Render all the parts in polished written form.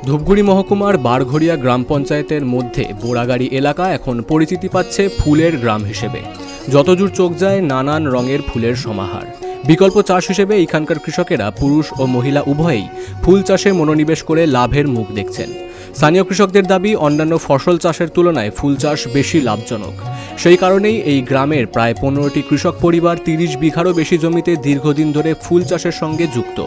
ধূপগুড়ি মহকুমার বারঘড়িয়া গ্রাম পঞ্চায়েতের মধ্যে বোড়াগাড়ি এলাকা এখন পরিচিতি পাচ্ছে ফুলের গ্রাম হিসেবে। যতদূর চোখ যায় নানান রঙের ফুলের সমাহার। বিকল্প চাষ হিসেবে এখানকার কৃষকেরা পুরুষ ও মহিলা উভয়েই ফুল চাষে মনোনিবেশ করে লাভের মুখ দেখছেন। স্থানীয় কৃষকদের দাবি, অন্যান্য ফসল চাষের তুলনায় ফুল চাষ বেশি লাভজনক। সেই কারণেই এই গ্রামের প্রায় 15টি কৃষক পরিবার 30 বিঘারও বেশি জমিতে দীর্ঘদিন ধরে ফুল চাষের সঙ্গে যুক্ত।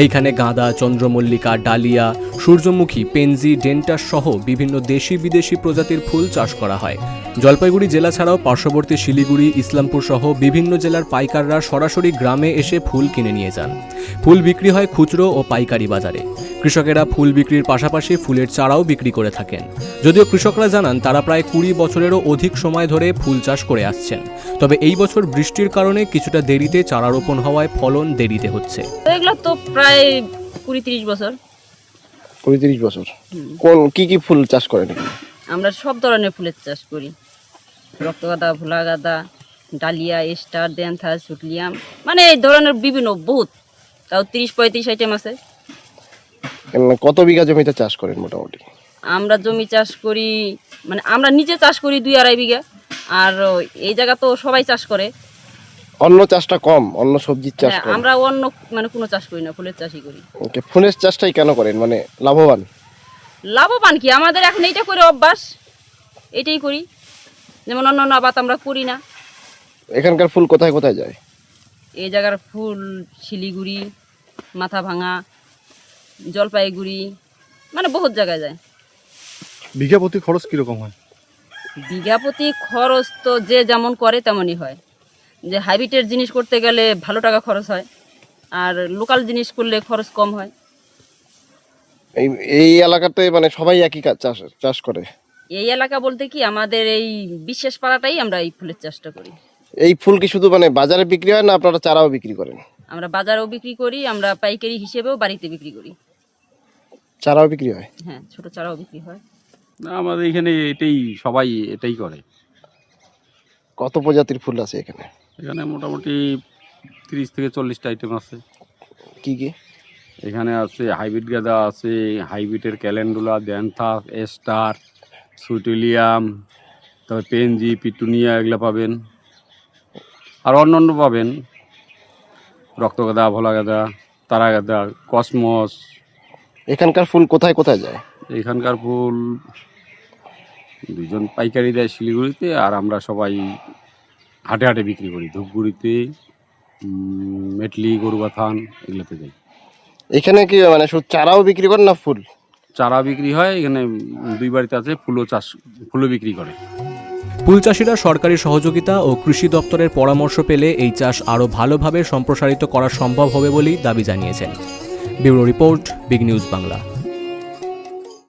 এইখানে গাঁদা, চন্দ্রমল্লিকা, ডালিয়া, সূর্যমুখী, পেনজি, ডেন্টাস সহ বিভিন্ন দেশি বিদেশি প্রজাতির ফুল চাষ করা হয়। জলপাইগুড়ি জেলা ছাড়াও পার্শ্ববর্তী শিলিগুড়ি, ইসলামপুর সহ বিভিন্ন জেলার পাইকাররা সরাসরি গ্রামে এসে ফুল কিনে নিয়ে যান। ফুল বিক্রি হয় খুচরো ও পাইকারি বাজারে। কৃষকেরা ফুল বিক্রির পাশাপাশি ফুলের চারাও বিক্রি করে থাকেন। যদিও কৃষকরা জানান তারা প্রায় 20 বছরেরও অধিক সময় ধরে ফুল চাষ করে আসছেন, তবে এই বছর বৃষ্টির কারণে কিছুটা দেরিতে চারা রোপণ হওয়ায় ফলন দেরিতে হচ্ছে। এগুলো তো প্রায় 20-30 বছর। 20-30 বছর। কোন কি ফুল চাষ করেন? আমরা সব ধরনের ফুলের চাষ করি, রক্তগাঁদা, ভোলা গাঁদা, ডালিয়া, স্টার, ড্যান্থাস, সুটলিয়াম, মানে এই ধরনের বিভিন্ন বহুত, তাও 30-35 আইটেম আছে। কত বিঘা জমিতে চাষ করেন মোটামুটি? আমরা জমি চাষ করি, মানে আমরা নিজে চাষ করি 2-2.5 বিঘা, আর এই জায়গা তো সবাই চাষ করে। অন্য চাষটা কম, অন্য সবজির চাষ কম। আমরা অন্য মানে কোনো চাষ করি না, ফুলের চাষই করি। ওকে, ফুলের চাষটাই কেন করেন? মানে লাভবান? লাভবান কি, আমাদের এখন এইটা করে অভ্যাস, এটাই করি। যেমন অন্য আবাদ আমরা করি না। এখানকার ফুল কোথায় কোথায় যায়? এই জায়গার ফুল শিলিগুড়ি, মাথাভাঙা, জলপাইগুড়ি, মানে বহুত জায়গায় যায়। বিঘা প্রতি খরচ কিরকম হয়? বিঘা প্রতি খরচ তো যে যেমন করে তেমনই হয়। যে হাইব্রিডের জিনিস করতে গেলে ভালো টাকা খরচ হয়, আর লোকাল জিনিস করলে খরচ কম হয়। এই এলাকাতে মানে সবাই একই চাষ করে? এই এলাকা বলতে কি, আমাদের এই বিশেষ পাড়াটাই আমরা এই ফুলের চাষটা করি। এই ফুল কি শুধু মানে বাজারে বিক্রি হয় না আপনারা চারাও বিক্রি করেন? আমরা বাজারেও বিক্রি করি, আমরা পাইকারি হিসেবেও বাড়িতে বিক্রি করি। চারাও বিক্রি হয়? হ্যাঁ, ছোট চারাও বিক্রি হয়। না, আমাদের এখানে সবাই এটাই করে। কত প্রজাতির ফুল আছে এখানে? এখানে মোটামুটি 30 থেকে 40টা আইটেম আছে। কি কি? এখানে আছে হাইব্রিড গাঁদা আছে, হাইব্রিডের ক্যালেন্ডুলা, ড্যান্থাস, স্টার, সুটিলিয়াম, তারপর পেনজি, পিটুনিয়া, এগুলো পাবেন। আর অন্য পাবেন রক্তগাঁদা, ভোলা গাঁদা, তারা গাঁদা, কসমস। এখানকার ফুল কোথায় কোথায় যায়? এখানকার ফুল দুজন পাইকারি দেয় শিলিগুড়িতে, আর আমরা সবাই হাটে হাটে বিক্রি করি। ধূপগুড়িতে, মেটলি, গরুবাথান, এগুলোতে যাই। এখানে কি মানে শুধু চারাও বিক্রি করেন না ফুল? চারা বিক্রি হয়, এখানে 2 বাড়িতে আছে ফুলও বিক্রি করে। ফুল চাষিরা সরকারি সহযোগিতা ও কৃষি দপ্তরের পরামর্শ পেলে এই চাষ আরও ভালোভাবে সম্প্রসারিত করা সম্ভব হবে বলেই দাবি জানিয়েছেন। Bureau report, big news Bangla.